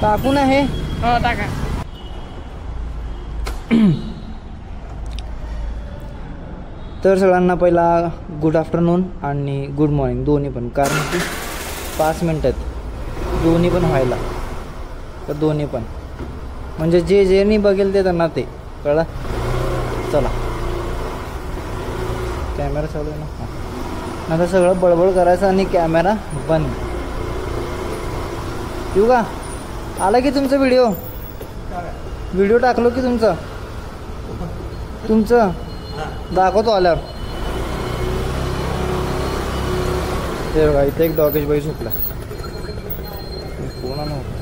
टाकू ना हे. हो टाका. तर सगळ्यांना पहिला गुड आफ्टरनून आणि गुड मॉर्निंग दोन्ही पण, कारण की 5 मिनटात दोन्ही पण व्हायला. तर दोन्ही पण म्हणजे जे जे नाही बघेल ते त्यांना ते कळलं. चला कॅमेरा चालू आहे ना. हां आता सगळं बडबड करायचं आणि कॅमेरा बंद. येऊ का? आला की तुमचा व्हिडिओ टाकलो की तुमचं दाखवतो आल्यावर. ते बघा इथे एक डॉगेश बाई सुटला. कोणा नव्हतं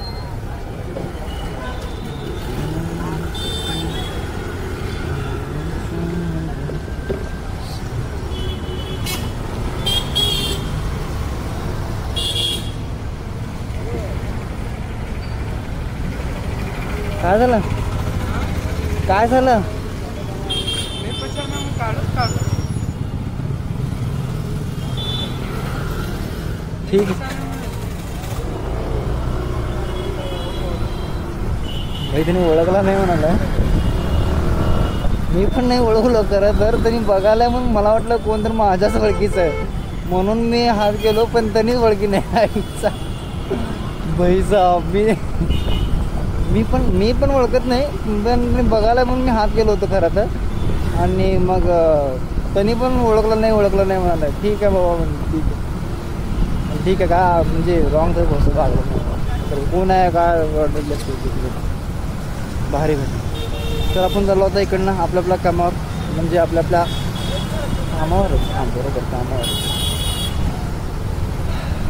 काय झालं ठीक आहे भाई. तिने ओळखला नाही म्हणाला. मी पण नाही ओळखलो खरं तर. त्यांनी बघायला मग मला वाटलं कोणतरी माझ्याच ओळखीचं आहे म्हणून मी हात गेलो, पण त्यांनीच ओळखी नाही. आईचा भाईचा मी पण ओळखत नाही, पण बघायला म्हणून मी हात गेलो होतो खरं तर. आणि मग त्यांनी पण ओळखलं नाही म्हणाला. ठीक आहे बाबा ठीक आहे का म्हणजे रॉंग तर बसतो तर कोण आहे काय भारी भेट. तर आपण चाललो होता इकडनं आपल्या कामावर, म्हणजे आपल्या कामावर. हां बरोबर कामावर.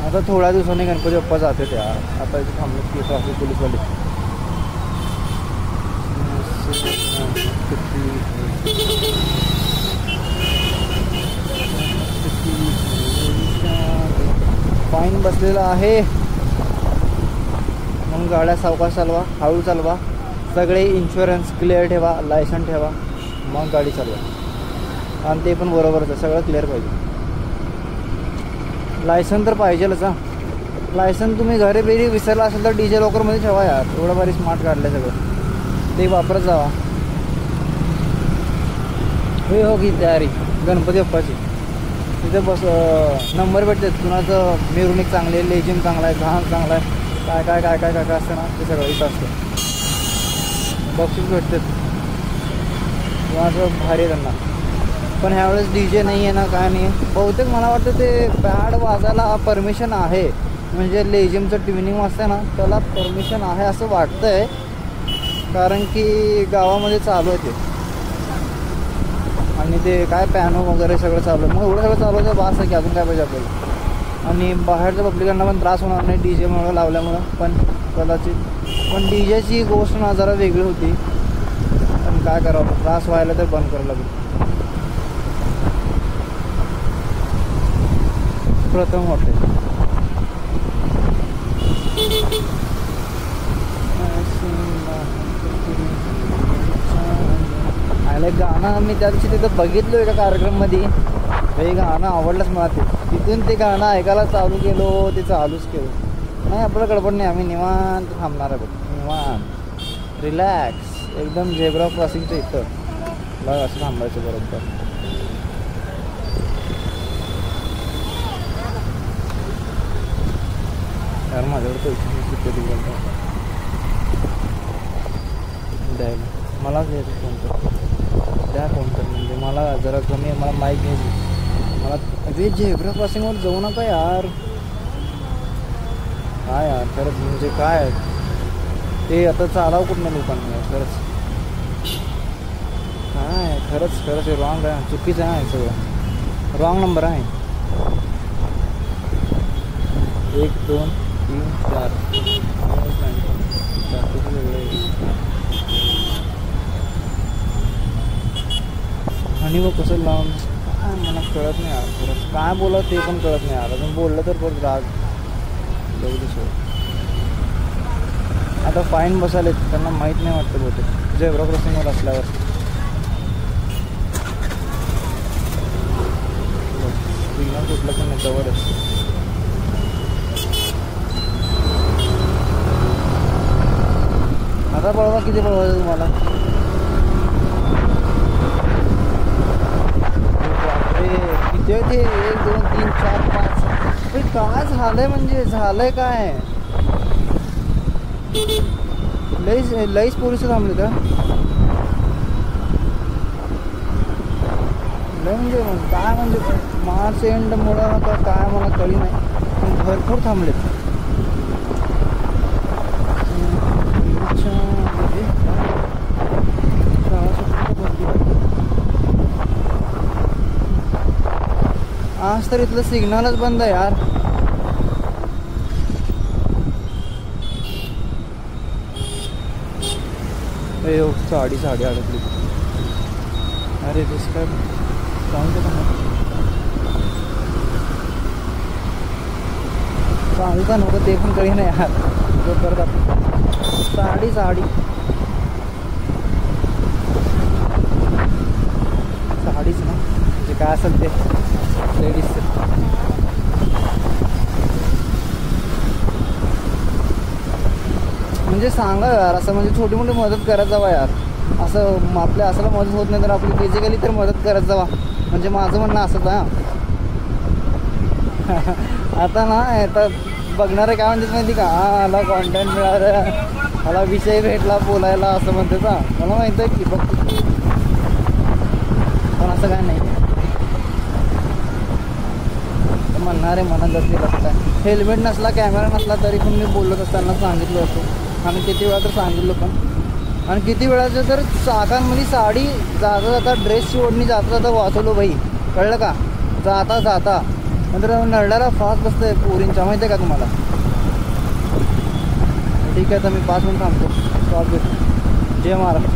आता थोड्या दिवसांनी गणपती बाप्पा जाते त्या. आता इथे थांबलो की ट्रॅफिक पोलीसवाले. फाईन बसलेला आहे म्हणून गाड्या सावकाश चालवा, हळू चालवा. सगळे इन्शुरन्स क्लिअर ठेवा, लायसन ठेवा, मग गाडी चालवा. आणि ते पण बरोबरच आहे, सगळं क्लिअर पाहिजे. लायसन तर पाहिजेलच. हां लायसन तुम्ही घरी बेरी विसरला असेल तर डीजे लॉकरमध्ये ठेवा यार. एवढं भारी स्मार्ट काढलं सगळं, ते वापरत जावा. हे हो की तयारी गणपती बाप्पाची. तिथे बस नंबर भेटतात कुणाचं मिरवणूक चांगली आहे, लेझिम चांगला आहे, घाण चांगला आहे, काय असतं ना ते सगळं इथं असतं. बक्षीस भेटतात कुणाचं भारी आहे त्यांना. पण ह्यावेळेस DJ नाही आहे ना, काय नाही. बहुतेक मला वाटतं ते बँड वाजायला परमिशन आहे, म्हणजे लेझिमचं ट्युनिंग असतं ना त्याला परमिशन आहे असं वाटतं आहे, कारण की गावामध्ये चालू आहे ते. आणि ते काय पॅनो वगैरे सगळं चालू आहे. मग एवढं सगळं चालू आहे तर बास आहे की अजून काय पाहिजे आपल्याला. आणि बाहेरच्या पब्लिकांना पण त्रास होणार नाही DJमुळं लावल्यामुळं. पण कदाचित DJची गोष्ट ना जरा वेगळी होती, पण काय करावं, त्रास व्हायला तर बंद करावं लागेल. प्रथम हॉटेल आलं गाणं. मी त्या दिवशी तिथं बघितलो एका कार्यक्रममध्ये. हे गाणं आवडलंच मला. तिथून ते गाणं ऐकायला चालू केलो, ते चालूच केलं. नाही आपल्याला गडबड नाही, आम्ही निवांत थांबणार आहे बघ. निवांत रिलॅक्स एकदम. झेब्रा क्रॉसिंगचं इथं बघ असं थांबायचं बरोबर. यार माझ्याकडे पैसे द्यायला मला घ्यायचं कोणतं द्या कोणतं, म्हणजे मला जरा कमी आहे. मला माईक घ्यायची मला. अरे झेब्रा क्रॉसिंगवर जाऊ नका यार. काय यार खरंच म्हणजे काय ते आता चालावं कुठं नाही लोकांना खरंच. काय खरंच हे रॉंग आहे, चुकीचं आहे सगळं. रॉंग नंबर आहे. 1 2 3 4 आणि मग कसं लावून मला कळत नाही यार. खरंच काय बोला ते पण कळत नाही यार. अजून बोललं तर परत राग जाऊ. आता फाईन बसायला त्यांना माहीत नाही वाटतं बहुतेक झेब्रा क्रॉसिंगवर असल्यावर. स्क्रीनवर कुठलं पण नाही जवळच. आता पळवा, किती पळवायचं तुम्हाला? बापरे, किती आहे ते? 1 2 3 4 5. काय झालंय, म्हणजे झालंय काय? लईच पोलिस थांबले का? लय म्हणजे काय, म्हणजे मार्च एंडमुळं का काय मला कळी नाही, पण भरपूर थांबलेत. आज तर इथलं सिग्नलच बंद आहे यार. साडी अडकली. अरे दिस काय सांगतो का सांगू का नको ते पण कळी नाही यार. जो करत आपण साडीच ना, म्हणजे काय असेल ते लेडीजचं. म्हणजे सांगा यार, असं म्हणजे छोटी मोठी मदत करत जावा यार. असं आपल्या असला मदत होत नाही तर आपली फिजिकली तर मदत करत जावा, म्हणजे माझं म्हणणं असंच आहे. आता ना आता बघणारे काय म्हणतात माहिती का, मला कॉन्टेंट मिळालं, मला विषय भेटला बोलायला, असं म्हणते का. मला माहिती आहे की बघ, पण असं काय नाही म्हणणारे मनात जाते. कसं काय, हेल्मेट नसला, कॅमेरा नसला तरी पण मी बोलत असताना सांगितलं असतो. आणि किती वेळा तर सांगितलं पण, आणि किती वेळाचं तर चाकांमध्ये साडी जाता ड्रेसची ओढणी जाता वाचवलो भाई, कळलं का. जाता नंतर नळल्याला फास्ट बसतंय पोरींच्या, माहिती आहे का तुम्हाला. ठीक आहे, तर मी 5 मिनिट थांबतो. स्टॉप घेतो. जय महाराष्ट्र.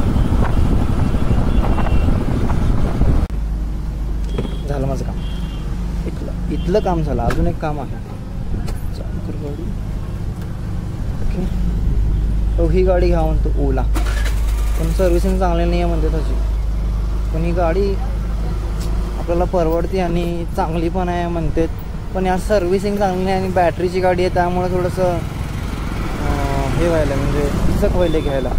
झालं माझं काम, इथलं काम झालं. अजून एक काम आहे. गाडी ओके. ही गाडी घ्या म्हणतो ओला, पण सर्व्हिसिंग चांगली नाही आहे म्हणते त्याची. पण ही गाडी आपल्याला परवडते आणि चांगली पण आहे म्हणते, पण यार सर्व्हिसिंग चांगली नाही आणि बॅटरीची गाडी आहे, त्यामुळे थोडंसं हे व्हायला, म्हणजे हिचक व्हायला घ्यायला.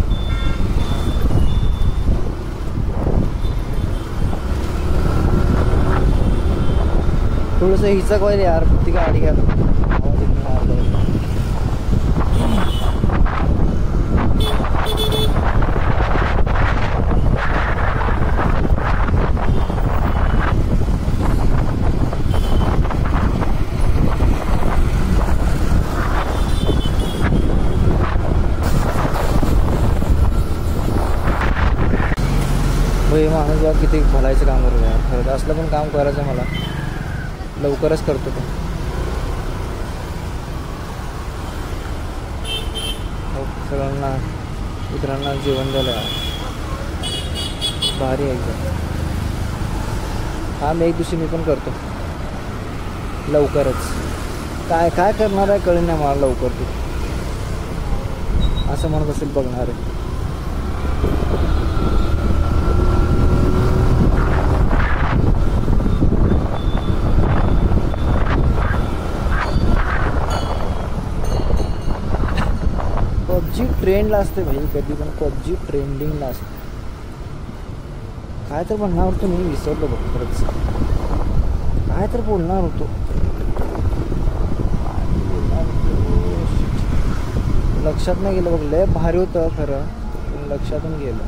थोडंसं हिचक व्हायला यार ती गाडी घ्यायला. भाई माणूस बघा किती भलायचं काम करतो यार. खरं असलं पण काम करायचं मला, लवकरच करतो पण. सगळ्यांना मित्रांना जेवण द्यायला भारी आहे एकदम. हा, मी एक दिवशी मी पण करतो लवकरच. काय काय करणार आहे कळेल नाही मला लवकर, तू असं म्हणत असेल बघणार आहे. पबजी ट्रेंडला असते भाई, कधी पण पबजी ट्रेंडिंगला असते. काय तर म्हणणार होतो मी, विसरलो बघ खरंच. काय तर बोलणार होतो, लक्षात नाही गेलं बघ. लय भारी होतं खरं, लक्षातून गेलं.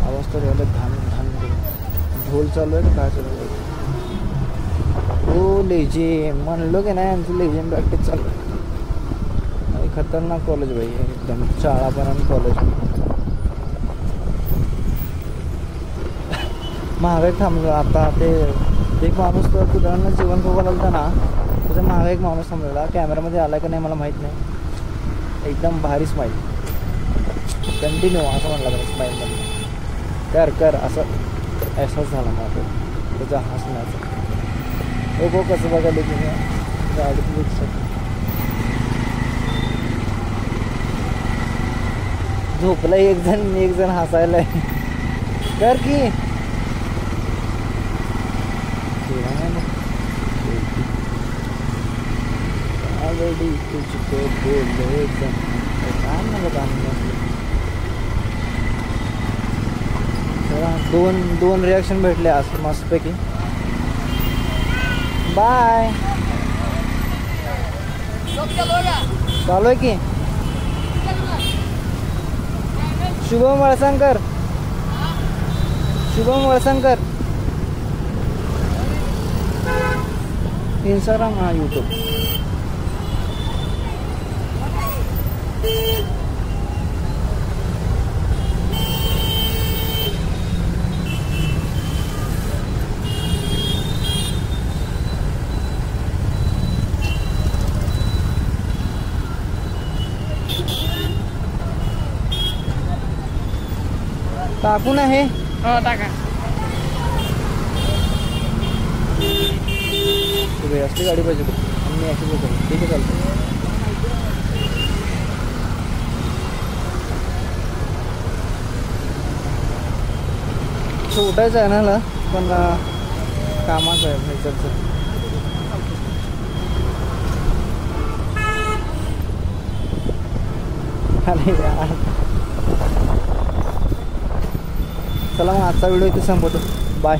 आवाज तर यायला घाण ढोल चालू आहे का काय चालू आहे. हो लेझिम म्हणलो की नाही, आमचं लेझिम प्रॅक्टिस चालू आहे. खतरनाक कॉलेज भाई एकदम, शाळा पण आणि कॉलेज पण. महागाईत थांबलो आता. ते एक माणूस तर कुत्र्यांना जेवण बघायला होता ना, त्याच्या मागे एक माणूस थांबलेला. कॅमेरामध्ये आला का नाही मला माहीत नाही. एकदम भारी स्माईल, कंटिन्यू असं म्हणलं तर स्माईलमध्ये कर असं एहसास झाला मला त्याच्या हसण्याचा. हो कसं बघायला तुम्ही गाडीत झोपला एक जण हसायला कर की गाडी तुझको बोले काम नका काम दोन रिॲक्शन भेटले असं मस्तपैकी. बाय. चालू आहे की शुभम वळसंकर. शुभम वळसंकर इंस्टाग्राम हा यूट्यूब. टाकू ना हे. हो टाका. असली गाडी पाहिजे मी अशी ठीक आहे चालतं. उठायचं आहे ना पण कामाचं आहे ह्याच्याचं. अरे यार चला मग आजचा व्हिडिओ इथे संपवतो. बाय.